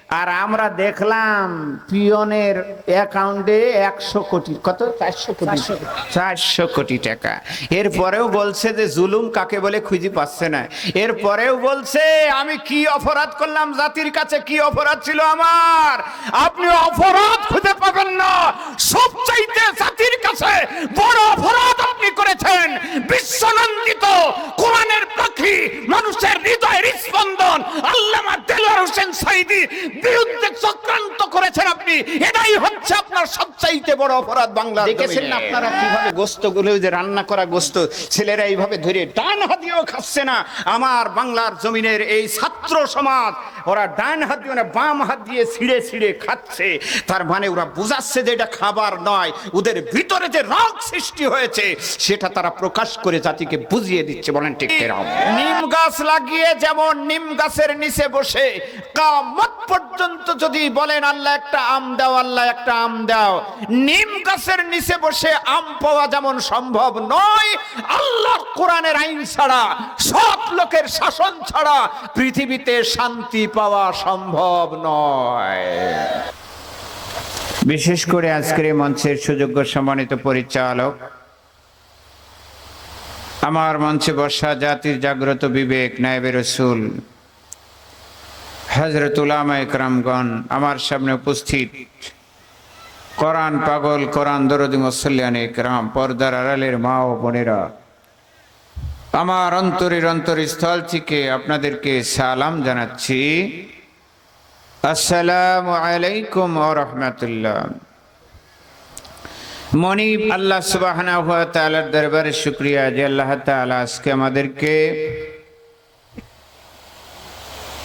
আর আমরা দেখলাম পিয়নের অ্যাকাউন্টে 100 কোটি, কত 400 কোটি, 400 কোটি টাকা। এরপরেও বলছে যে জুলুম কাকে বলে খুঁজে পাচ্ছে না। এরপরেও বলছে আমি কি অপরাধ করলাম, জাতির কাছে কি অপরাধ ছিল আমার, আপনি অপরাধ খুঁজে পাবেন না। সবচাইতে জাতির কাছে বড় অপরাধ আপনি করেছেন। বিশ্বনন্দিত কোরআনের পাখি, মানুষের হৃদয়ের স্পন্দন আল্লামা দেলোয়ার হোসেন সাঈদী বিরুদ্ধে চক্রান্ত করেছেন আপনি। এটাই হচ্ছে আপনার সবচাইতে বড় অপরাধ বাংলা। দেখেছেন না আপনারা কিভাবে গোস্তগুলো, যে রান্না করা গোস্ত ছেলেরা এইভাবে ধরে ডান হাত দিয়েও খাচ্ছে না। আমার বাংলার জমিনের এই ছাত্র সমাজ ওরা ডান হাত দিয়ে না বাম হাত দিয়ে ছিঁড়ে ছিঁড়ে খাচ্ছে। তার মানে ওরা বুঝাচ্ছে যে এটা খাবার নয়, ওদের ভিতরে যে রাগ সৃষ্টি হয়েছে সেটা তারা প্রকাশ করে জাতিকে বুঝিয়ে দিচ্ছে। বলেন ঠিক এরকম। নিম গাছ লাগিয়ে যেমন নিম গাছের নিচে বসে কিয়ামত পর্যন্ত যদি বলেন আল্লাহ একটা আম দাও, আল্লাহ একটা আম দাও, নিম গাছের নিচে বসে আম পাওয়া যেমন সম্ভব নয়, আল্লাহর কোরআনের আইন ছাড়া, সৎ লোকের শাসন ছাড়া পৃথিবীতে শান্তি পাওয়া সম্ভব নয়। বিশেষ করে আজকের এই মঞ্চের সুযোগ্য সম্মানিত পরিচালক, আমার মঞ্চে বসা জাতির জাগ্রত বিবেক নায়েবে রাসূল হযরত উলামা ইকরামগণ, আমার সামনে উপস্থিত কোরআন পাগল, কোরআন দরদি মুসল্লিয়ান ইকরাম, পর্দার আড়ালের মা ও বোনেরা, আমার অন্তরের অন্তরস্থল থেকে আপনাদেরকে সালাম জানাচ্ছি। আসসালামু আলাইকুম ওয়া রাহমাতুল্লাহ। মনিব আল্লাহ সুবহানাহু ওয়া তাআলার দরবারে শুকরিয়া যে আল্লাহ তাআলা আজকে আমাদেরকে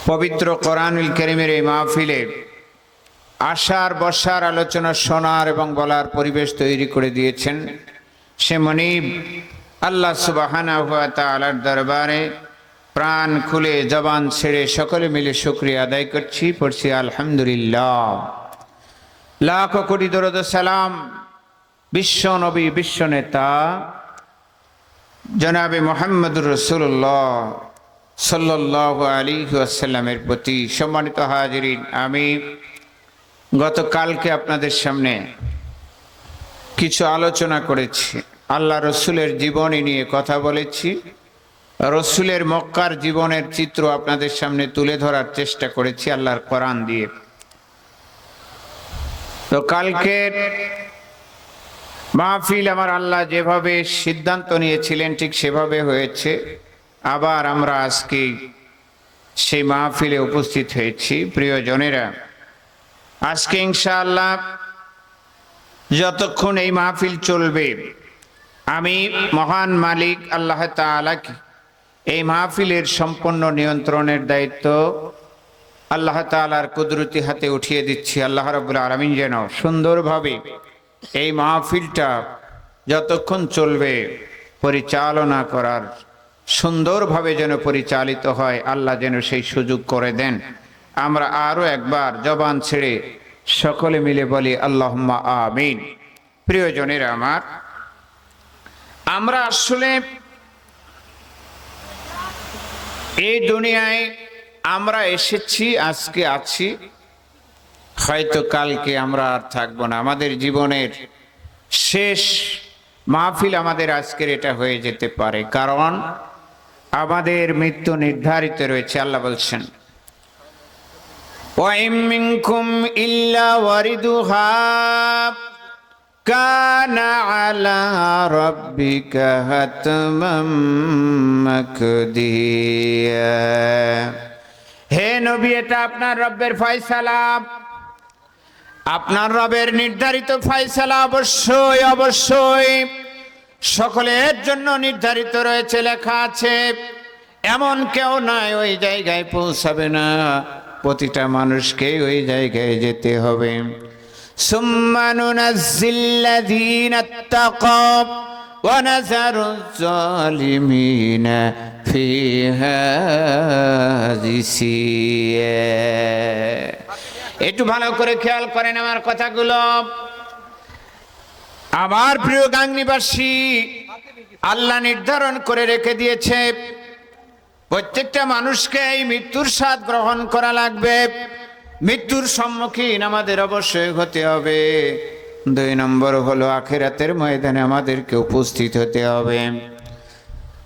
পবিত্র কোরআনুল কারীমের এই মাহফিলে আসার বসার আলোচনা শোনার এবং বলার পরিবেশ তৈরি করে দিয়েছেন। সে মনিব আল্লাহ সুবহানাহু ওয়া তাআলার দরবারে প্রাণ খুলে জবান ছেড়ে সকলে মিলে শুকরিয়া আদায় করছি, পড়ছি আলহামদুলিল্লাহ। লাখ কোটি দরুদ ও সালাম বিশ্ব নবী, বিশ্ব নেতা জনাবে মুহাম্মদুর রাসূলুল্লাহ সাল্লাল্লাহু আলাইহি ওয়াসাল্লামের প্রতি। সম্মানিত হাজিরিন, আমি গতকালকে আপনাদের সামনে কিছু আলোচনা করেছি, আল্লাহ রসুলের জীবনী নিয়ে কথা বলেছি, রসুলের মক্কার জীবনের চিত্র আপনাদের সামনে তুলে ধরার চেষ্টা করেছি আল্লাহর কোরআন দিয়ে। তো কালকে মাহফিল আমার আল্লাহ যেভাবে সিদ্ধান্ত নিয়েছিলেন ঠিক সেভাবে হয়েছে। আবার আমরা আজকে সেই মাহফিলে উপস্থিত হয়েছি। প্রিয়জনেরা, আজকে ইনশাআল্লাহ যতক্ষণ এই মাহফিল চলবে, আমি মহান মালিক আল্লাহ তাআলাকে এই মাহফিলের সম্পূর্ণ নিয়ন্ত্রণের দায়িত্ব আল্লাহ তাআলার কুদরতি হাতে উঠিয়ে দিচ্ছি। আল্লাহ রাব্বুল আলামিন যেন সুন্দরভাবে এই মাহফিলটা যতক্ষণ চলবে পরিচালনা করার, সুন্দরভাবে যেন পরিচালিত হয়, আল্লাহ যেন সেই সুযোগ করে দেন। আমরা আরো একবার জবান ছেড়ে সকলে মিলে বলি আল্লাহুম্মা আমিন। প্রিয়জনেরা আমার, আমরা আসলে এই দুনিয়ায় আমরা এসেছি, আজকে আছি, হয়তো কালকে আমরা আর থাকবো না। আমাদের জীবনের শেষ মাহফিল আমাদের আজকের এটা হয়ে যেতে পারে, কারণ আমাদের মৃত্যু নির্ধারিত রয়েছে। আল্লাহ বলছেন ওয়া ইম মিনকুম ইল্লা ওয়ারিদুহা কানা আলা রাব্বিকা হাতমান মাকদিয়া। হে নবী, এটা আপনার রবের ফয়সালা, আপনার রবের নির্ধারিত ফয়সালা। অবশ্যই অবশ্যই সকলের জন্য নির্ধারিত রয়েছে, লেখা আছে। এমন কেউ নাই ওই জায়গায় পৌঁছাবে না, প্রতিটা মানুষকে ওই জায়গায় যেতে হবে। সুম্মা নুনাজ্জিল্লাযীনা ইত্তাকাও ওয়া নাযারুয যালিমিনা ফিহা জিসিয়া। একটু ভালো করে খেয়াল করেন আমার কথাগুলো। আমার প্রিয় গাংনীবাসী, আল্লাহ নির্ধারণ করে রেখে দিয়েছে প্রত্যেকটা মানুষকে এই মৃত্যুর স্বাদ গ্রহণ করা লাগবে। মৃত্যুর সম্মুখীন আমাদের অবশ্যই হতে হবে। 2 নম্বর হলো আখিরাতের ময়দানে আমাদেরকে উপস্থিত হতে হবে।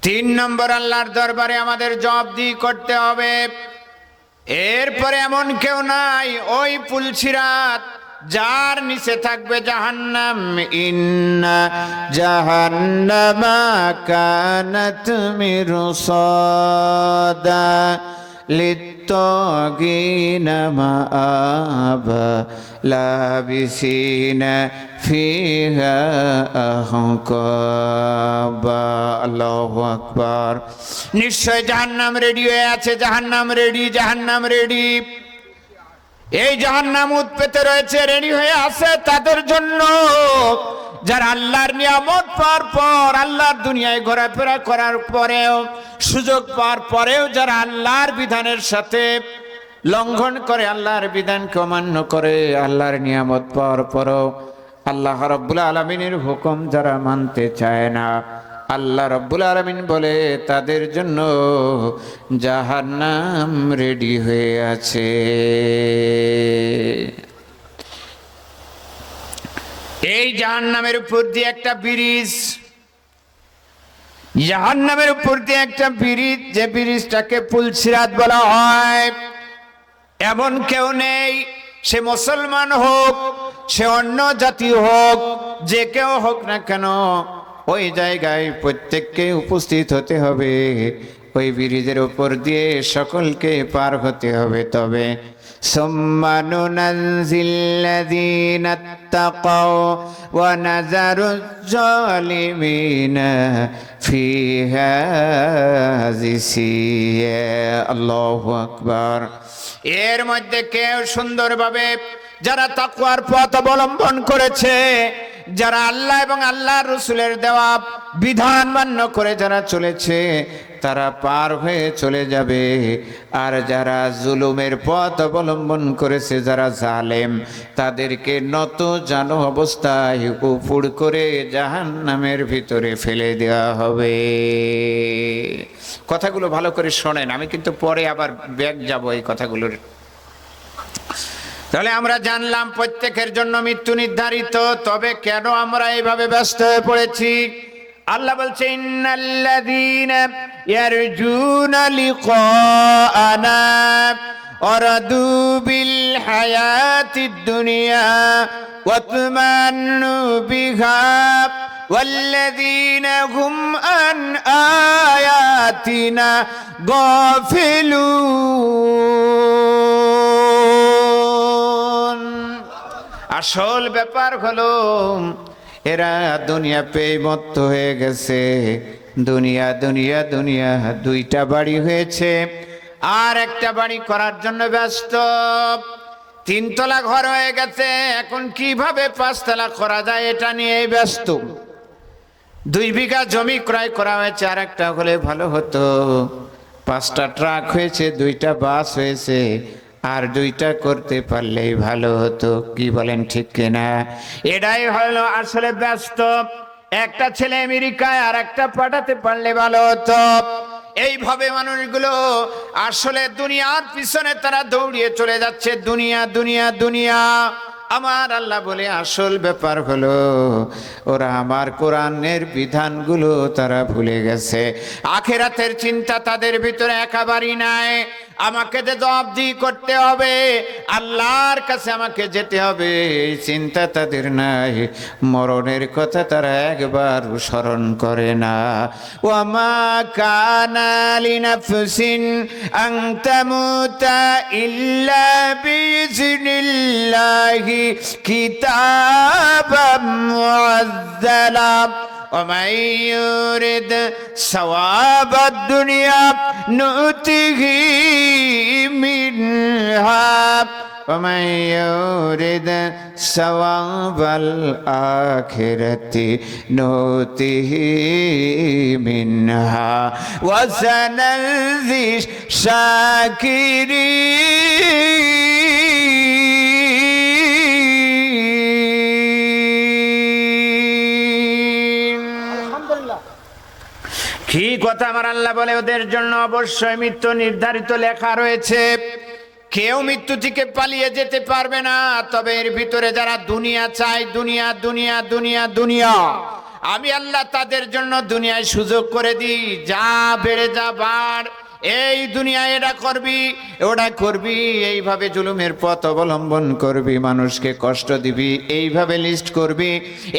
3 নম্বর আল্লাহর দরবারে আমাদের জবাবদিহি করতে হবে। এরপরে এমন কেউ নাই ওই পুলসিরাত যার নিচে থাকবে জাহান্নাম। ইন্না জাহান্নামা কানাত মিরসাদা লিত্তাগিনা মাআবা লাবিসিনা ফিহা আহকাবা। আল্লাহু আকবার। নিশ্চয় জাহান্নাম রেডি হয়ে আছে, জাহান্নাম রেডি, জাহান্নাম রেডি। এই জাহান্নাম উৎপেতে রয়েছে, রেডি হয়ে আছে তাদের জন্য যারা আল্লাহর নিয়ামত পাওয়ার পর, আল্লাহর দুনিয়ায় ঘোরাফেরা করার পরেও, সুযোগ পাওয়ার পরেও যারা আল্লাহর বিধানের সাথে লঙ্ঘন করে, আল্লাহর বিধানকে অমান্য করে, আল্লাহর নিয়ামত পাওয়ার পরও আল্লাহ রাব্বুল আলামিনের হুকুম যারা মানতে চায় না, আল্লাহ রাব্বুল আলামিন বলে তাদের জন্য জাহান্নাম রেডি হয়ে আছে। এই জাহান্নামের উপর দিয়ে একটা ব্রিজ, জাহান্নামের উপর দিয়ে একটা ব্রিজ, যে ব্রিজটাকে পুলসিরাত বলা হয়। এমন কেউ নেই, সে মুসলমান হোক, সে অন্য জাতি হোক, যে কেউ হোক না কেন, ওই জায়গায় প্রত্যেককে উপস্থিত হতে হবে। ওই ব্রিজের উপর দিয়ে সকলকে পার হতে হবে। তবে সুম্মা নুনাজ্জিল্লাযীনা ইত্তাকাও ওয়া নাযারুজ জালিমিনা ফিহা জিসিয়া। আল্লাহু আকবার। এর মধ্যে কেউ সুন্দরভাবে যারা তাকওয়ার পথ অবলম্বন করেছে, যারা আল্লাহ এবং আল্লাহর রাসূলের দেওয়া বিধান মান্য করে যারা চলেছে, তারা পার হয়ে চলে যাবে। আর যারা জুলুমের পথ অবলম্বন করেছে, যারা জালেম, তাদেরকে নত জানো অবস্থায় উপুড় করে জাহান্নামের ভিতরে ফেলে দেওয়া হবে। কথাগুলো ভালো করে শোনেন, আমি কিন্তু পরে আবার ব্যাক যাব এই কথাগুলোর। তাহলে আমরা জানলাম প্রত্যেকের জন্য মৃত্যু নির্ধারিত। তবে কেন আমরা এইভাবে ব্যস্ত হয়ে পড়েছি? আল্লাহ বলছে ইন্নাল্লাযীনা ইয়ারজুনা লিকাআনা আরাদু বিল হায়াতিদ দুনিয়া ওয়া তামান্নু বিহা ওয়াল্লাযীনা হুম আন আয়াতিনা গাফিলুন। আসল ব্যাপার হলো এরা দুনিয়া পেয়ে মত্ত হয়ে গেছে। দুনিয়া দুনিয়া দুনিয়া, 2টা বাড়ি হয়েছে, আর একটা বাড়ি করার জন্য ব্যস্ত। 3 তলা ঘর হয়ে গেছে, এখন কিভাবে 5 তলা করা যায় এটা নিয়ে ব্যস্ত। 2 বিঘা জমি ক্রয় করা হয়েছে, আর একটা হলে ভালো হতো। 5টা ট্রাক হয়েছে, 2টা বাস হয়েছে, আর 2টা করতে পারলেই ভালো হতো। কি বলেন, ঠিক কিনা? এটাই হলো আসলে ব্যস্ত। একটা ছেলে আমেরিকায়, আর একটা পাঠাতে পারলে ভালো হতো। এইভাবে মানুষগুলো আসলে দুনিয়ার পিছনে তারা দৌড়িয়ে চলে যাচ্ছে। দুনিয়া দুনিয়া দুনিয়া। আমার আল্লাহ বলে আসল ব্যাপার হলো ওরা আমার কোরআনের বিধানগুলো তারা ভুলে গেছে। আখিরাতের চিন্তা তাদের ভিতরে একেবারেই নাই। আমাকে যে জবাবদিহি করতে হবে, আল্লাহর কাছে আমাকে যেতে হবে, এই চিন্তা তাদের নাই। মরণের কথা তারা একবার স্মরণ করে না। ওয়ামা কানা লিনাফসিন আন তামুতা ইল্লা বিইজনিল্লাহি কিতাবাম মুআজ্জালা ومن يرد ثواب الدنيا نؤته منها ومن يرد ثواب الآخرة نؤته منها وسنجزي الشاكرين। কি কথা আমার আল্লাহ বলে ওদের জন্য অবশ্যই মৃত্যু নির্ধারিত লেখা রয়েছে। কেউ মৃত্যু থেকে পালিয়ে যেতে পারবে না। তবে এর ভিতরে যারা দুনিয়া চায়, দুনিয়া দুনিয়া দুনিয়া দুনিয়া, আমি আল্লাহ তাদের জন্য দুনিয়ায় সুযোগ করে দিই, যা বেড়ে যা বাড়, এই দুনিয়ায় এটা করবি ওটা করবি, এইভাবে জুলুমের পথ অবলম্বন করবি, মানুষকে কষ্ট দিবি, এইভাবে লিস্ট করবি,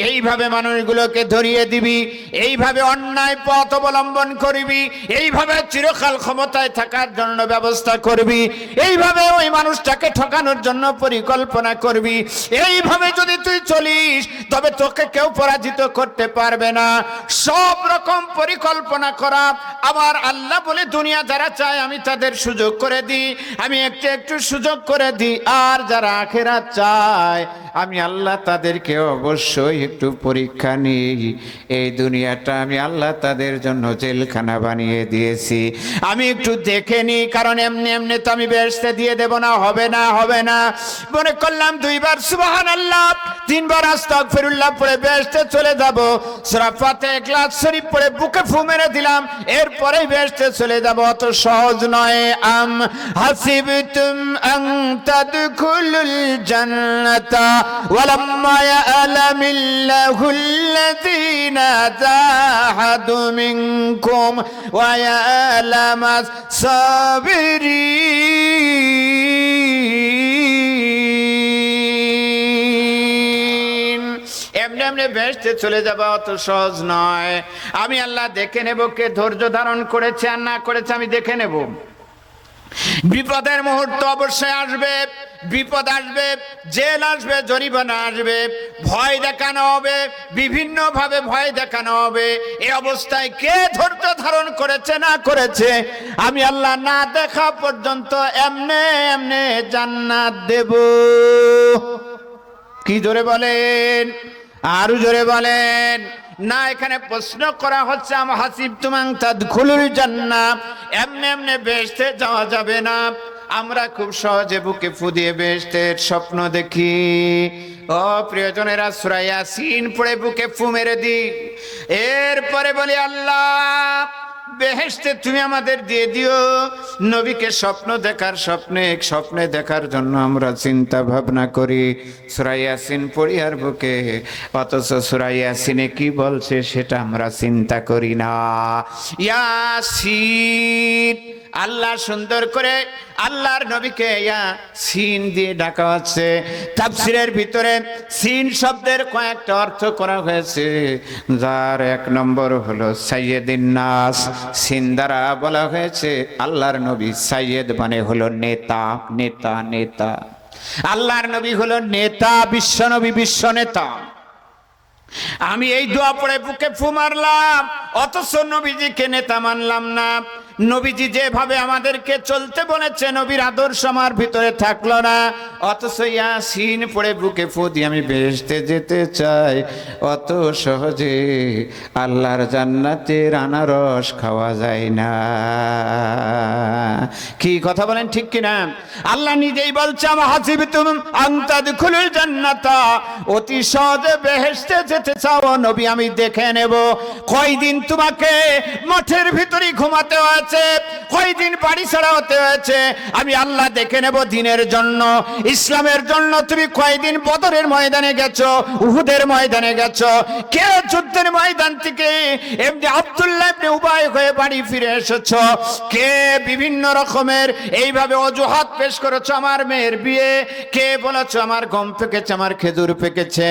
এইভাবে মানুষগুলোকে ধরিয়ে দিবি, এইভাবে অন্যায় পথ অবলম্বন করবি, এইভাবে চিরকাল ক্ষমতায় থাকার জন্য ব্যবস্থা করবি, এইভাবে ওই মানুষটাকে ঠকানোর জন্য পরিকল্পনা করবি। এইভাবে যদি তুই চলিস তবে তোকে কেউ পরাজিত করতে পারবে না। সব রকম পরিকল্পনা করা আমার আল্লাহ বলে, দুনিয়া যারা চায় আমি তাদের সুযোগ করে দিই, আমি একটু একটু সুযোগ করে দিই। আর যারা আখিরাত চায় আমি আল্লাহ তাদেরকে অবশ্যই একটু পরীক্ষা নিই। এই দুনিয়াটা আমি আল্লাহ তাদের জন্য জেলখানা বানিয়ে দিয়েছি, আমি একটু দেখে নিই, কারণ এমনি এমনি তো আমি বেহেশতে দিয়ে দেব না, হবে না হবে না। মনে করলাম 2 বার সুবহানাল্লাহ, 3 বার আস্তাগফিরুল্লাহ পড়ে বেহেশতে চলে যাব, সূরা ফাতিহা ইখলাস শরীফ পড়ে বুকে ফু মেরে দিলাম, এরপরেই বেহেশতে চলে যাব। অত সহজ নয়। আম হাসিবতুম আন তাদখুলুল জান্নাতা ওয়ালাম্মা ইয়ালামিল্লাহুল্লাযীনা জাহাদু মিনকুম ওয়া ইয়ালামাস সাবিরিন। এমনি এমনি বেহেশতে চলে যাবা অত সহজ নয়। আমি আল্লাহ দেখে নেব কে ধৈর্য ধারণ করেছে আর না করেছে, আমি দেখে নেব। বিপদের মুহূর্ত অবশ্যই আসবে, বিপদ আসবে, জেল আসবে, জরিমানা আসবে, ভয় দেখানো হবে, বিভিন্ন ভাবে ভয় দেখানো হবে। এই অবস্থায় কে ধৈর্য ধারণ করেছে না করেছে, আমি আল্লাহ না দেখা পর্যন্ত এমনে এমনে জান্নাত দেব। কি জোরে বলেন, আরো জোরে বলেন না। এখানে প্রশ্ন করা হচ্ছে আম হাসিবতুম আন তাদখুলুল জান্নাহ, এমনি এমনি বেহেশতে যাওয়া যাবে না। আমরা খুব সহজে বুকে ফু দিয়ে বেহেশতের স্বপ্ন দেখি। ও প্রিয়জনেরা, সূরা ইয়াসিন পড়ে বুকে ফু মেরে দিই, এরপরে বলি আল্লাহ বেহেশতে তুমি আমাদের দিয়ে দিও। নবীকে স্বপ্ন দেখার স্বপ্নে দেখার জন্য আমরা চিন্তা ভাবনা করি, সূরা ইয়াসিন পড়ি আর বুকে, অথচ সূরা ইয়াসিনে কি বলছে সেটা আমরা চিন্তা করি না। ইয়াসিন, আল্লাহ সুন্দর করে আল্লাহর নবীকে ইয়াসিন দিয়ে ডাকা হচ্ছে। তাফসীরের ভিতরে সিন শব্দের কয়েকটা অর্থ করা হয়েছে, যার 1 নম্বর হলো সাইয়্যিদুন নাস। সিন দ্বারা বলা হয়েছে আল্লাহর নবী সাইয়্যিদ মানে হলো নেতা, নেতা নেতা। আল্লাহর নবী হলো নেতা, বিশ্ব নবী বিশ্ব নেতা। আমি এই দোয়া পড়ে বুকে ফু মারলাম, অথচ নবীজিকে নেতা মানলাম না। নবীজি যেভাবে আমাদেরকে চলতে বলেছে, নবীর আদর্শ আমার ভিতরে থাকলো না, অথচ ইয়াসিন পড়ে বুকে ফু দিয়ে আমি বেহেশতে যেতে চাই। অত সহজে আল্লাহর জান্নাতের আনারস খাওয়া যায় না। কি কথা বলেন, ঠিক কিনা? আল্লাহ নিজেই বলছে আম হাসিবতুম আন তাদখুলুল জান্নাতা, অতি সহজে বেহেশতে যেতে চাও নবী, আমি দেখে নেব কয়দিন তোমাকে মাঠের ভিতরে ঘুমাতে হয়েছে, কয়দিন বাড়ি ছাড়া হতে হয়েছে, আমি আল্লাহ দেখে নেব। দিনের জন্য, ইসলামের জন্য তুমি কয়দিন বদরের ময়দানে গেছো, উহুদের ময়দানে গেছো, কে যুদ্ধের ময়দান থেকে এমনি আব্দুল্লাহ ইবনে উবাই হয়ে বাড়ি ফিরে এসেছো, কে বিভিন্ন রকমের এইভাবে অজুহাত পেশ করেছো আমার মেয়ের বিয়ে, কে বলেছো আমার গম পেকেছে, আমার খেজুর পেকেছে।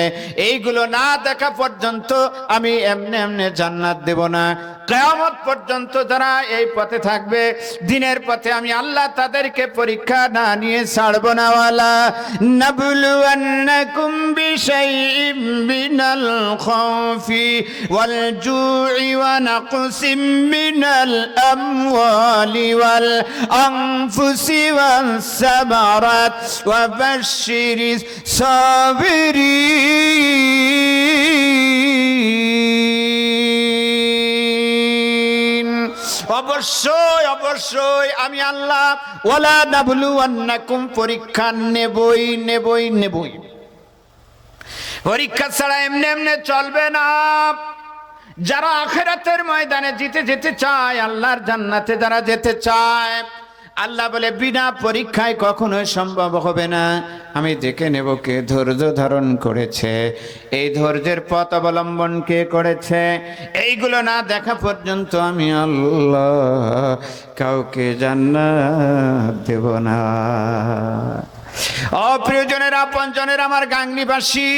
এইগুলো না দেখা পর্যন্ত আমি এমনি এমনি জান্নাত দেব না। কিয়ামত পর্যন্ত যারা এই পথে থাকবে, দিনের পথে, আমি আল্লাহ তাদেরকে পরীক্ষা না নিয়ে ছাড়ব না। ওয়ালা নাবলুওয়ান্নাকুম বিশাইইম মিনাল খাউফি ওয়াল জুই ওয়া নাকসিম মিনাল আমওয়ালি ওয়াল আনফুসি ওয়াস সামারাত ওয়া বাশশিরিস সাবিরিন। অবশ্যই অবশ্যই আমি আল্লাহ ওয়ালা নাবলুওয়ান্নাকুম, পরীক্ষা নেবই নেবই নেবই। পরীক্ষা ছাড়া এমনি এমনি চলবে না। যারা আখিরাতের ময়দানে জিতে যেতে চায়, আল্লাহর জান্নাতে যারা যেতে চায়, আল্লাহ বলে বিনা পরীক্ষায় কখনোই সম্ভব হবে না। আমি দেখে নেব কে ধৈর্য ধারণ করেছে, এই ধৈর্যের পথ অবলম্বন কে করেছে। এইগুলো না দেখা পর্যন্ত আমি আল্লাহ কাউকে জান্নাত দেব না। অপ্রিয়জনের আপনজনের আমার গাংনীবাসী,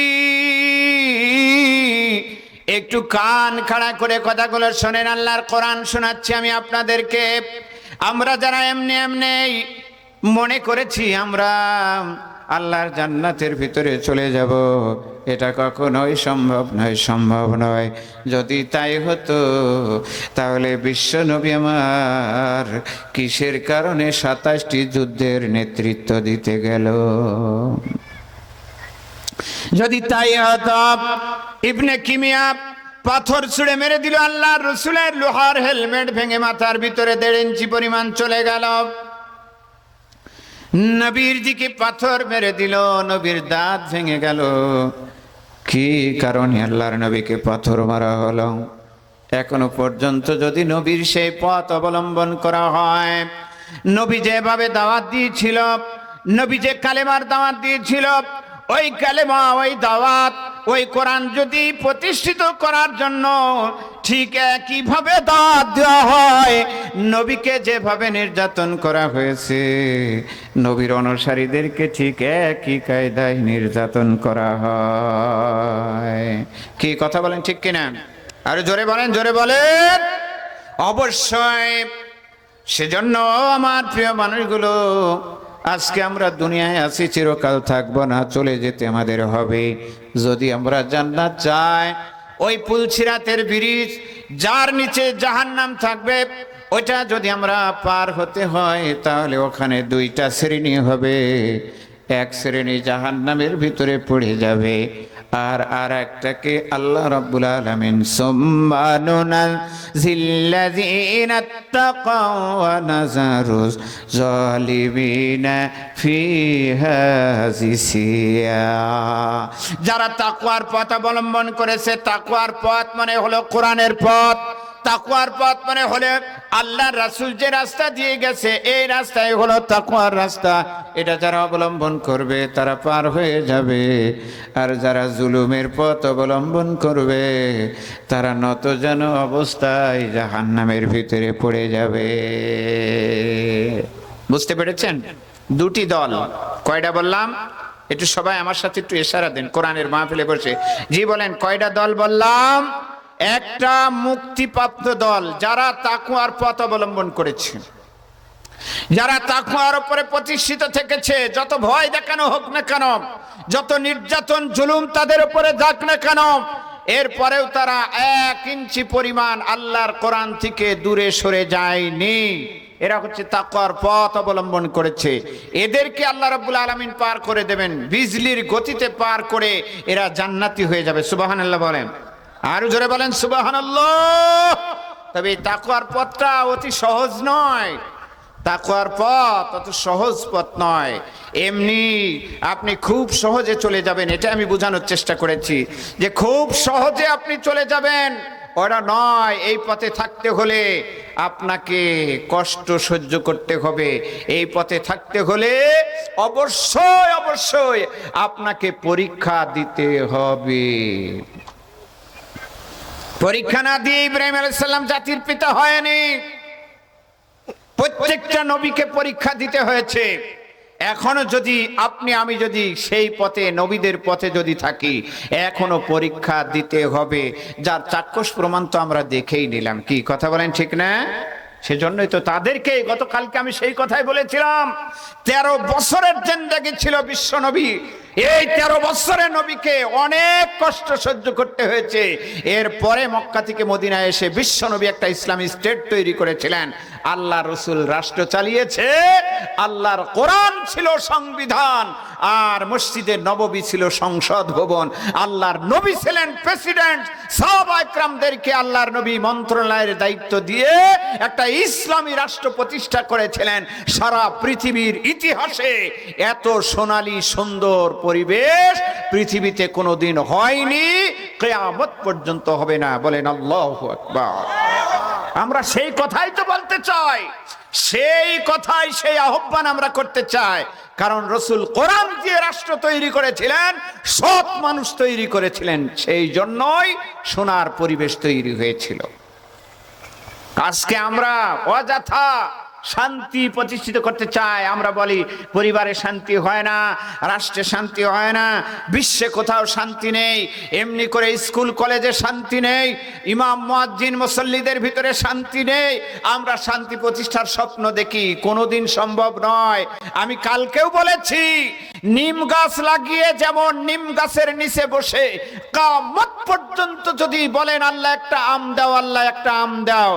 একটু কান খাড়া করে কথাগুলো শোনেন। আল্লাহর কোরআন শোনাচ্ছি আমি আপনাদেরকে। আমরা যারা এমনি এমনি মনে করেছি আমরা আল্লাহর জান্নাতের ভিতরে চলে যাব, এটা কখনোই সম্ভব নয়, সম্ভব নয়। যদি তাই হতো তাহলে বিশ্ব নবী আমার কিসের কারণে 27টি যুদ্ধের নেতৃত্ব দিতে গেল? যদি তাই হতো, ইবনে কিমিয়া পাথর ছুঁড়ে মেরে দিল, আল্লাহর রাসূলের লোহার হেলমেট ভেঙে মাথার ভিতরে 1.5 ইঞ্চি পরিমাণ চলে গেল। নবীর দিকে পাথর মেরে দিল, নবীর দাঁত ভেঙে গেল। কি কারণে আল্লাহর নবীকে পাথর মারা হলো? এখনো পর্যন্ত যদি নবীর সেই পথ অবলম্বন করা হয়, নবী যেভাবে দাওয়াত দিয়েছিল, নবী যে কালেমার দাওয়াত দিয়েছিল, ওই কালেমা, ওই দাওয়াত, ওই কোরআন যদি প্রতিষ্ঠিত করার জন্য ঠিক একইভাবে দাওয়াত দেওয়া হয়, নবীকে যেভাবে নির্যাতন করা হয়েছে, নবীর অনুসারীদেরকে ঠিক একই কায়দায় নির্যাতন করা হয়। কি কথা বলেন, ঠিক কিনা? আরে জোরে বলেন, জোরে বলেন। অবশ্যই। সেজন্য আমার প্রিয় মানুষগুলো, আজকে আমরা দুনিয়ায় আছি, চিরকাল থাকবো না, চলে যেতে আমাদের হবে। যদি আমরা জান্নাত চাই, ওই পুলসিরাতের ব্রিজ যার নিচে জাহান্নাম থাকবে, ওইটা যদি আমরা পার হতে হয়, তাহলে ওখানে 2টা শ্রেণী হবে। এক শ্রেণী জাহান্নামের ভিতরে পড়ে যাবে, আর একটাকে আল্লাহ রাব্বুল আলামিন সুম্মা নুনাজ্জিল্লাযীনা তাকাও ওয়া নাযারুজ জালিমিনা ফিহা জিসিয়া। যারা তাকওয়ার পথ অবলম্বন করেছে, তাকওয়ার পথ মানে হলো কোরআনের পথ, তাকওয়ার পথ মানে হলো আল্লাহর রাসূল যে রাস্তা দিয়ে গেছে, এই রাস্তাই হলো তাকওয়ার রাস্তা। এটা যারা অবলম্বন করবে তারা পার হয়ে যাবে। আর যারা জুলুমের পথ অবলম্বন করবে তারা নতজানু অবস্থায় জাহান্নামের ভিতরে পড়ে যাবে। বুঝতে পেরেছেন? 2টি দল। কয়টা বললাম? একটু সবাই আমার সাথে একটু ইশারা দেন, কোরআনের মাহফিলে বসে। জি বলেন, কয়টা দল বললাম? একটা মুক্তিপ্রাপ্ত দল, যারা তাকওয়ার পথ অবলম্বন করেছে, যারা তাকওয়ার উপরে প্রতিষ্ঠিত থেকেছে। যত ভয় দেখানো হোক না কেন, যত নির্যাতন জুলুম তাদের উপরে যাক না কেন, এরপরেও তারা 1 ইঞ্চি পরিমাণ আল্লাহর কোরআন থেকে দূরে সরে যায়নি। এরা হচ্ছে তাকওয়ার পথ অবলম্বন করেছে। এদেরকে আল্লাহ রাব্বুল আলামিন পার করে দেবেন, বিজলির গতিতে পার করে এরা জান্নাতি হয়ে যাবে। সুবহানাল্লাহ বলেন, আরো জোরে বলেন সুবহানাল্লাহ। তবে তাকওয়ার পথটা অতি সহজ নয়, তাকওয়ার পথ অত সহজ পথ নয়। এমনি আপনি খুব সহজে চলে যাবেন, এটা আমি বোঝানোর চেষ্টা করেছি যে খুব সহজে আপনি চলে যাবেন, ওরা নয়। এই পথে থাকতে হলে আপনাকে কষ্ট সহ্য করতে হবে। এই পথে থাকতে হলে অবশ্যই অবশ্যই আপনাকে পরীক্ষা দিতে হবে। পরীক্ষা না দিয়ে ইব্রাহিম আলাইহিস সালাম জাতির পিতা হয়নি। প্রত্যেকটা নবীকে পরীক্ষা দিতে হয়েছে। এখনো যদি আপনি আমি যদি সেই পথে, নবীদের পথে যদি থাকি, এখনো পরীক্ষা দিতে হবে। যার চাক্ষুষ প্রমাণ তো আমরা দেখেই নিলাম। কি কথা বলেন, ঠিক না? সেজন্যই তো তাদেরকে গতকালকে আমি সেই কথাই বলেছিলাম, 13 বছরের জিন্দেগি ছিল বিশ্ব নবী। এই 13 বছরের নবীকে অনেক কষ্ট সহ্য করতে হয়েছে। এরপরে মক্কা থেকে মদিনায় এসে বিশ্ব নবী একটা ইসলামী স্টেট তৈরি করেছিলেন। আল্লাহ রসুল রাষ্ট্র চালিয়েছে, আল্লাহর কোরআন ছিল সংবিধান, আর মসজিদে নববী ছিল সংসদ ভবন। আল্লাহর নবী ছিলেন প্রেসিডেন্ট। সাহাবা ইকরামদেরকে আল্লাহর নবী মন্ত্রণালয়ের দায়িত্ব দিয়ে একটা ইসলামী রাষ্ট্র প্রতিষ্ঠা করেছিলেন। সারা পৃথিবীর ইতিহাসে এত সোনালী সুন্দর পরিবেশ পৃথিবীতে কোনোদিন হয়নি, কিয়ামত পর্যন্ত হবে না। বলেন আল্লাহু আকবার। আমরা সেই কথাই তো বলতে চাই। সেই কথাই সেই আহ্বান আমরা করতে চাই, কারণ রাসূল কোরআন দিয়ে রাষ্ট্র তৈরি করেছিলেন, সৎ মানুষ তৈরি করেছিলেন, সেই জন্যই সোনার পরিবেশ তৈরি হয়েছিল। আজকে আমরা অযথা শান্তি প্রতিষ্ঠিত করতে চাই। আমরা বলি পরিবারে শান্তি হয় না, রাষ্ট্রে শান্তি হয় না, বিশ্বে কোথাও শান্তি নেই, এমনি করে স্কুল কলেজে শান্তি নেই, ইমাম মুয়াজ্জিন মুসল্লিদের ভিতরে শান্তি নেই। আমরা শান্তি প্রতিষ্ঠার স্বপ্ন দেখি, কোনোদিন সম্ভব নয়। আমি কালকেও বলেছি, নিম গাছ লাগিয়ে যেমন নিম গাছের নিচে বসে কিয়ামত পর্যন্ত যদি বলেন আল্লাহ একটা আম দাও, আল্লাহ একটা আম দাও,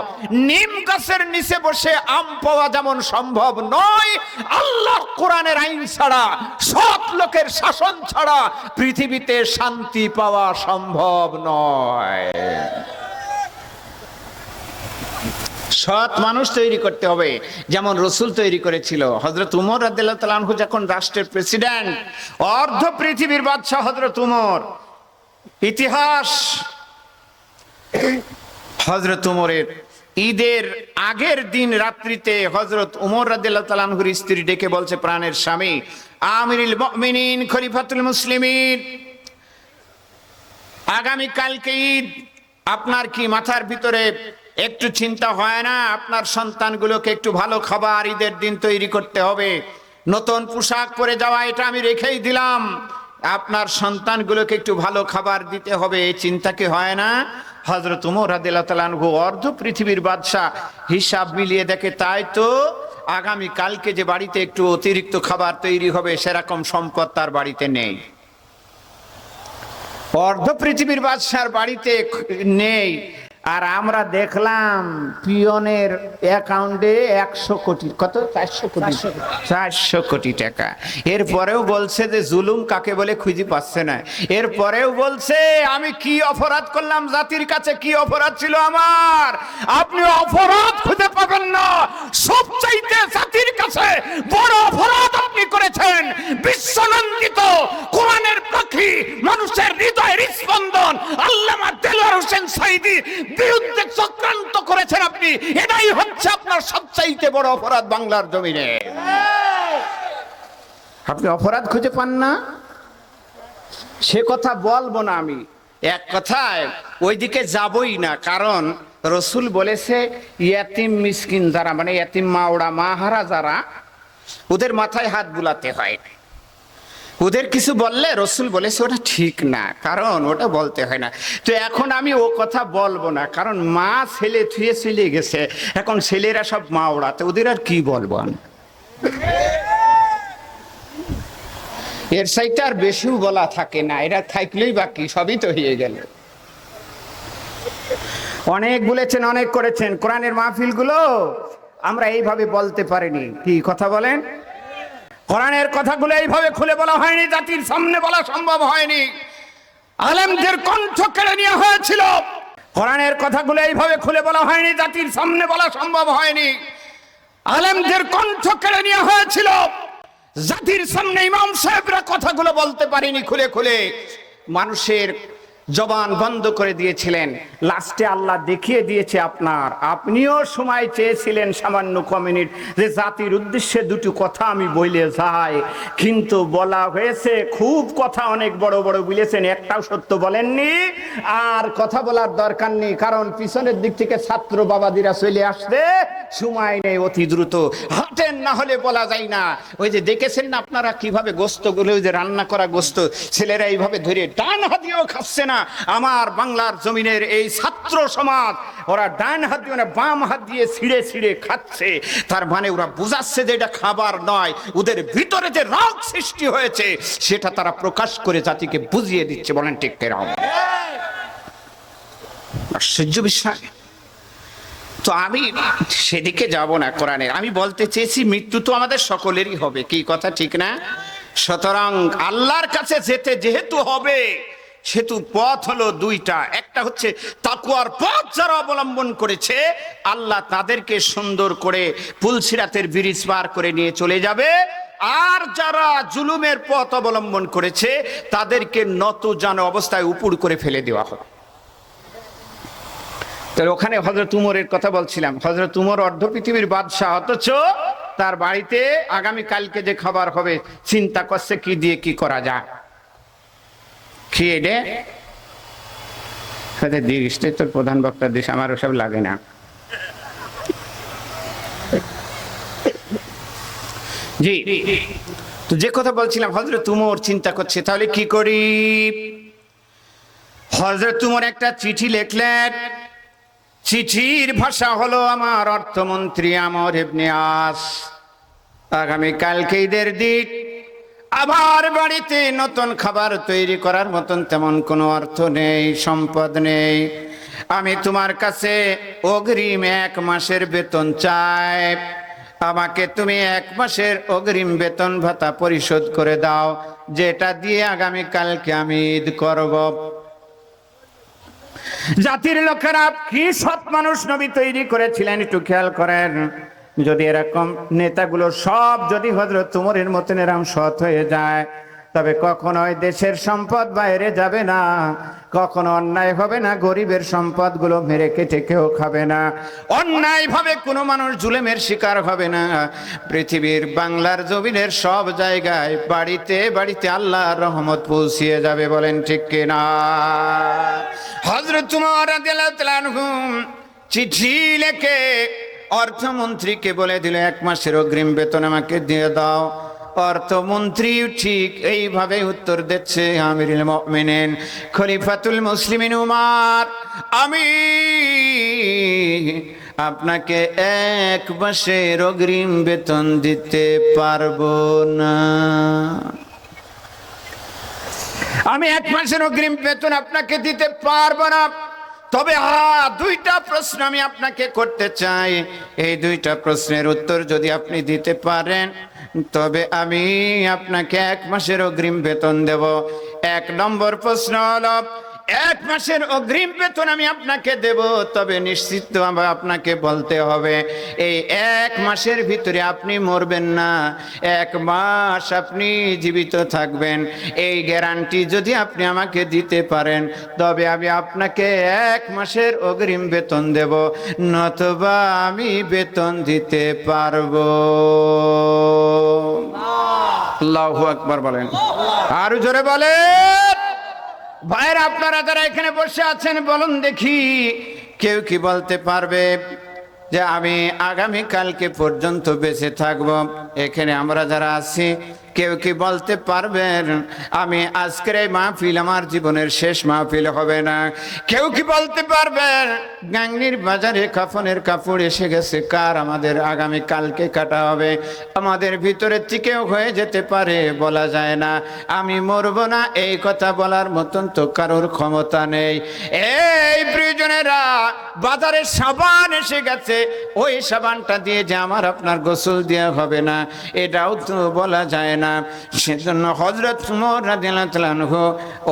নিম গাছের নিচে বসে আম পাওয়া যেমন সম্ভব নয়, আল্লাহর কোরআনের আইন ছাড়া, সৎ লোকের শাসন ছাড়া পৃথিবীতে শান্তি পাওয়া সম্ভব নয়। সৎ মানুষ তৈরি করতে হবে, যেমন রাসূল তৈরি করেছিল। হযরত উমর রাদিয়াল্লাহু তাআলা আনহু যখন রাষ্ট্রের প্রেসিডেন্ট, অর্ধ পৃথিবীর বাদশা হযরত উমর। ইতিহাস হযরত উমরের ঈদের আগের দিন রাত্রিতে হযরত উমর রাদিয়াল্লাহু তাআলা আনহুর স্ত্রী ডেকে বলছে, প্রাণের স্বামী আমিরুল মুমিনিন খলিফাতুল মুসলিমিন, আগামী কালকে ঈদ, আপনার কি মাথার ভিতরে একটু চিন্তা হয় না আপনার সন্তানগুলোকে একটু ভালো খাবার ঈদের দিন তৈরি করতে হবে, নতুন পোশাক পরে যাওয়া এটা আমি রেখেই দিলাম, আপনার সন্তানগুলোকে একটু ভালো খাবার দিতে হবে, এই চিন্তা কি হয় না? হযরত উমর রাদিয়াল্লাহু তাআলা আনহু অর্ধ পৃথিবীর বাদশা, হিসাব মিলিয়ে দেখে তাই তো আগামী কালকে যে বাড়িতে একটু অতিরিক্ত খাবার তৈরি হবে সেরকম সম্পদ তার বাড়িতে নেই। অর্ধ পৃথিবীর বাদশার বাড়িতে নেই, আর আমরা দেখলাম পিয়নের অ্যাকাউন্টে 100 কোটি, কত 400 কোটি টাকা। এরপরেও বলছে যে জুলুম কাকে বলে খুঁজে পাচ্ছে না। এরপরেও বলছে আমি কি অপরাধ করলাম, জাতির কাছে কি অপরাধ ছিল আমার, আপনি অপরাধ খুঁজে পাবেন না। সবচাইতে জাতির কাছে বড় অপরাধ আপনি করেছেন, বিশ্বনন্দিত কোরআনের পাখি, মানুষের হৃদয়ের স্পন্দন আল্লামা দেলোয়ার হোসেন সাঈদী বিরুদ্ধে চক্রান্ত করেছেন আপনি। এটাই হচ্ছে আপনার সবচাইতে বড় অপরাধ বাংলার জমিনে। আপনি অপরাধ খুঁজে পান না, সে কথা বলবো না আমি, এক কথায় ওইদিকে যাবই না, কারণ রাসূল বলেছে ইয়াতিম মিসকিন যারা, মানে ইয়াতিম মাওড়া মাহারা যারা, ওদের মাথায় হাত বুলাতে হয়। ওদের কিছু বললে রাসূল বলেছে ওটা ঠিক না, কারণ ওটা বলতে হয় না। তো এখন আমি ও কথা বলবো না, কারণ মা ছেলে থুয়ে চলে গেছে, এখন ছেলেরা সব মা ওড়াতে, ওদের আর কি বলবো আমি। এর সাইতে আর বেশিও বলা থাকে না, এরা থাকলেই বাকি, সবই তো হয়ে গেল। অনেক বলেছেন, অনেক করেছেন, কোরআনের মাহফিলগুলো আমরা এইভাবে বলতে পারিনি। কি কথা বলেন? কোরআনের কথাগুলো এইভাবে খুলে বলা হয়নি, জাতির সামনে বলা সম্ভব হয়নি, আলেমদের কণ্ঠ কেড়ে নেওয়া হয়েছিল। কোরআনের কথাগুলো এইভাবে খুলে বলা হয়নি, জাতির সামনে বলা সম্ভব হয়নি, আলেমদের কণ্ঠ কেড়ে নেওয়া হয়েছিল। জাতির সামনে ইমাম সাহেবরা কথাগুলো বলতে পারেনি খুলে খুলে, মানুষের জবান বন্ধ করে দিয়েছিলেন। লাস্টে আল্লাহ দেখিয়ে দিয়েছে আপনার, আপনিও সময় চেয়েছিলেন সামান্য কমিনিট যে জাতির উদ্দেশ্যে দুটো কথা আমি বলে যাই, কিন্তু বলা হয়েছে খুব কথা, অনেক বড় বড় বলেছেন, একটাও সত্য বলেননি। আর কথা বলার দরকার নেই, কারণ পিছনের দিক থেকে ছাত্র বাবাদিরা চলে আসতে সময় নেই, অতি দ্রুত হাঁটেন, না হলে বলা যায় না। ওই যে দেখেছেন না আপনারা কিভাবে গোস্তগুলো, ওই যে রান্না করা গোস্ত ছেলেরা এইভাবে ধরে ডান হাত দিয়েও খাচ্ছে না। আমার বাংলার জমিনের এই ছাত্র সমাজ, ওরা ডান হাত দিয়ে না বাম হাত দিয়ে ছিঁড়ে ছিঁড়ে খাচ্ছে, তার মানে ওরা বুঝাচ্ছে যে এটা খাবার নয়, ওদের ভিতরে যে রাগ সৃষ্টি হয়েছে সেটা তারা প্রকাশ করে জাতিকে বুঝিয়ে দিচ্ছে। বলেন ঠিক কেরম? আশ্চর্য বিষয়। তো আমি সেদিকে যাব না কোরআনের, আমি বলতে চেয়েছি মৃত্যু তো আমাদের সকলেরই হবে, কি কথা ঠিক না? সুতরাং আল্লাহর কাছে যেতে যেহেতু হবে, সেতু পথ হলো দুইটা, একটা হচ্ছে তাকওয়ার পথ যারা অবলম্বন করেছে আল্লাহ তাদেরকে সুন্দর করে পুলসিরাতের ব্রিজ পার করে নিয়ে চলে যাবে, আর যারা জুলুমের পথ অবলম্বন করেছে তাদেরকে নতজানু অবস্থায় উপুড় করে ফেলে দেওয়া হবে। তাহলে ওখানে হযরত উমরের কথা বলছিলাম, হযরত উমর অর্ধ পৃথিবীর বাদশাহ, অথচ তার বাড়িতে আগামী কালকে যে খাবার হবে চিন্তা করছে কি দিয়ে কি করা যায়। খেয়ে দে দিস, তোর প্রধান বক্তা দিস, আমার ওসব লাগে না। জি, তো যে কথা বলছিলাম, হযরত উমর চিন্তা করছে তাহলে কি করি। হযরত উমর একটা চিঠি লিখলেন। চিঠির ভাষা হলো, আমার অর্থমন্ত্রী আমর ইবনে আস, আগামী কালকে ঈদের দিন আবার বাড়িতে নতুন খাবার তৈরি করার মতন তেমন কোনো অর্থ নেই, সম্পদ নেই। আমি তোমার কাছে অগ্রিম 1 মাসের বেতন চাই। আমাকে তুমি 1 মাসের অগ্রিম বেতন ভাতা পরিশোধ করে দাও, যেটা দিয়ে আগামী কালকে আমি ঈদ করব। জাতির লোকেরা কি সৎ মানুষ নবী তৈরি করেছিলেন একটু খেয়াল করেন। যদি এরকম নেতাগুলো সব যদি হযরত উমরের মতন এরকম সৎ হয়ে যায়, তবে কখনোই দেশের সম্পদ বাইরে যাবে না, কখনো অন্যায় হবে না, গরিবের সম্পদগুলো মেরে কেটে কেউ খাবে না, অন্যায় ভাবে কোনো মানুষ জুলুমের শিকার হবে না। পৃথিবীর বাংলার জমিনের সব জায়গায় বাড়িতে বাড়িতে আল্লাহর রহমত পৌঁছিয়ে যাবে, বলেন ঠিক কিনা। হযরত উমর রাদিয়াল্লাহু তাআলা আনহু চিঠি লিখে অর্থমন্ত্রীকে বলে দিল 1 মাসের অগ্রিম বেতন আমাকে দিয়ে দাও। অর্থমন্ত্রী ঠিক এইভাবে উত্তর দিচ্ছে, আমিরুল মুমিনিন খলিফাতুল মুসলিমিন উমর, আমি আপনাকে 1 মাসের অগ্রিম বেতন দিতে পারবো না। আমি 1 মাসের অগ্রিম বেতন আপনাকে দিতে পারবো না। তবে দুইটা প্রশ্ন আমি আপনাকে করতে চাই। এই দুইটা প্রশ্নের উত্তর যদি আপনি দিতে পারেন, তবে আমি আপনাকে 1 মাসের অগ্রিম বেতন দেব। 1 নম্বর প্রশ্ন হলো, 1 মাসের অগ্রিম বেতন আমি আপনাকে দেব, তবে নিশ্চিত আপনাকে বলতে হবে এই 1 মাসের ভিতরে আপনি মরবেন না, 1 মাস আপনি জীবিত থাকবেন। এই গ্যারান্টি যদি আপনি আমাকে দিতে পারেন, তবে আমি আপনাকে 1 মাসের অগ্রিম বেতন দেব, নতুবা আমি বেতন দিতে পারবো। আল্লাহু আকবার বলেন, আরো জোরে বলেন। ভাইরা আপনারা যারা এখানে বসে আছেন, বলুন দেখি কেউ কি বলতে পারবে যে আমি আগামী কালকে পর্যন্ত বেঁচে থাকব? এখানে আমরা যারা আছি কেউ কি বলতে পারবেন আমি আজকের এই মাহফিল আমার জীবনের শেষ মাহফিল হবে না? কেউ কি বলতে পারবেন গাংনীর বাজারে কাফনের কাপড় এসে গেছে, কার আমাদের আগামী কালকে কাটা হবে? আমাদের ভিতরে থেকেও হয়ে যেতে পারে, বলা যায় না। আমি মরব না এই কথা বলার মতন তো কারোর ক্ষমতা নেই। এই প্রিয়জনেরা, বাজারে সাবান এসে গেছে, ওই সাবানটা দিয়ে যে আমার আপনার গোসল দেওয়া হবে না, এটাও তো বলা যায় না। সেজন্য হযরত উমর রাদিয়াল্লাহু তাআলা আনহু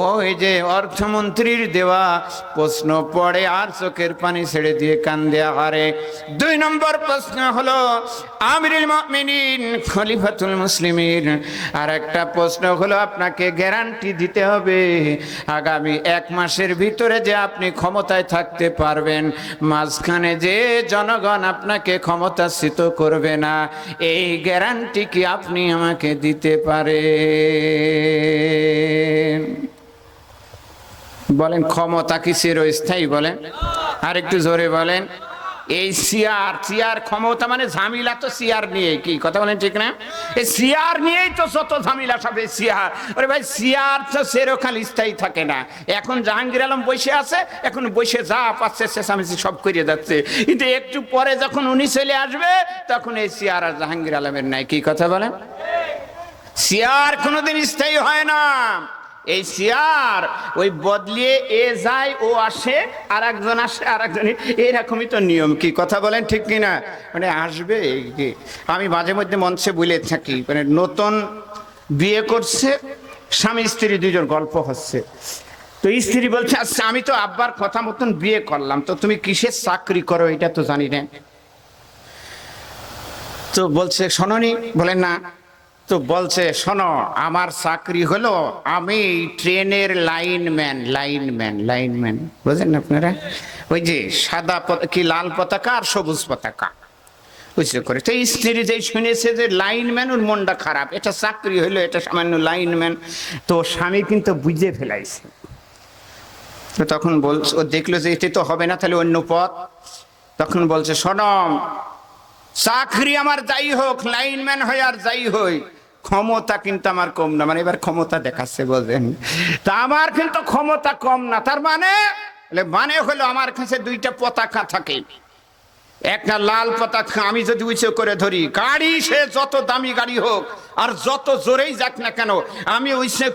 ওই যে অর্থমন্ত্রীর দেওয়া প্রশ্ন পড়ে আর চোখের পানি ছেড়ে দিয়ে কান্দে হারে। 2 নম্বর প্রশ্ন হলো আমিরুল মুমিনিন খলিফাতুল মুসলিমিন, আর একটা প্রশ্ন হলো আপনাকে গ্যারান্টি দিতে হবে আগামী 1 মাসের ভিতরে যে আপনি ক্ষমতায় থাকতে পারবেন, মাঝখানে যে জনগণ আপনাকে ক্ষমতাচ্যুত করবে না, এই গ্যারান্টি কি আপনি আমাকে দিতে পারেন? বলেন, ক্ষমতা কি চিরস্থায়ী? বলেন আর একটু জোরে বলেন। এই চেয়ার ক্ষমতা মানে ঝামেলা তো চেয়ার নিয়ে, কি কথা বলেন ঠিক না? এই চেয়ার নিয়েই তো যত ঝামেলা সব এই চেয়ার। আরে ভাই, চেয়ার তো চিরকাল স্থায়ী থাকে না। এখন জাহাঙ্গীর আলম বসে আছে, এখন বসে যা পাচ্ছে চেঁচামেচি সব করে যাচ্ছে, কিন্তু একটু পরে যখন উনি চলে আসবে তখন এই চেয়ার আর জাহাঙ্গীর আলমের নাই। কি কথা বলেন? চেয়ার কোনোদিন স্থায়ী হয় না। এই চেয়ার ওই বদলিয়ে এ যায় ও আসে, আর একজন আসে আর একজন, এরকমই তো নিয়ম। কি কথা বলেন ঠিক কিনা? মানে আসবে। আমি মাঝে মধ্যে মঞ্চে বলে থাকি, মানে নতুন বিয়ে করছে স্বামী স্ত্রী 2 জন গল্প হচ্ছে, তো স্ত্রী বলছে আচ্ছা আমি তো আব্বার কথা মতন বিয়ে করলাম, তো তুমি কিসের চাকরি করো এটা তো জানি না। তো বলছে শোনোনি? বলেন না। তো বলছে শোনো, আমার চাকরি হলো আমি ট্রেনের লাইনম্যান। বুঝলেন আপনারা? ওই যে সাদা কি লাল পতাকা আর সবুজ পতাকা, উঁচু করে। তো স্ত্রী যেই শুনেছে যে লাইনম্যান, ওর মনটা খারাপ, এটা চাকরি হইলো, এটা সামান্য লাইনম্যান, তো স্বামী কিন্তু বুঝে ফেলাইছে। তো তখন বলছে, ও দেখলো যে এতে তো হবে না, তাহলে অন্য পথ। তখন বলছে, শোনম, চাকরি আমার যাই হোক, লাইনম্যান হয় আর যাই হই, ক্ষমতা কিন্তু আমার কম না। মানে এবার ক্ষমতা দেখাচ্ছে, বোঝেন? তা আমার কিন্তু ক্ষমতা কম না। তার মানে মানে হলো আমার কাছে দুইটা পতাকা থাকে, একটা লাল পতাকা আমি যদি উঁচু করে ধরি, গাড়ি সে যত দামি গাড়ি হোক আর যত জোরেই যাক না কেন, আমি উঁচু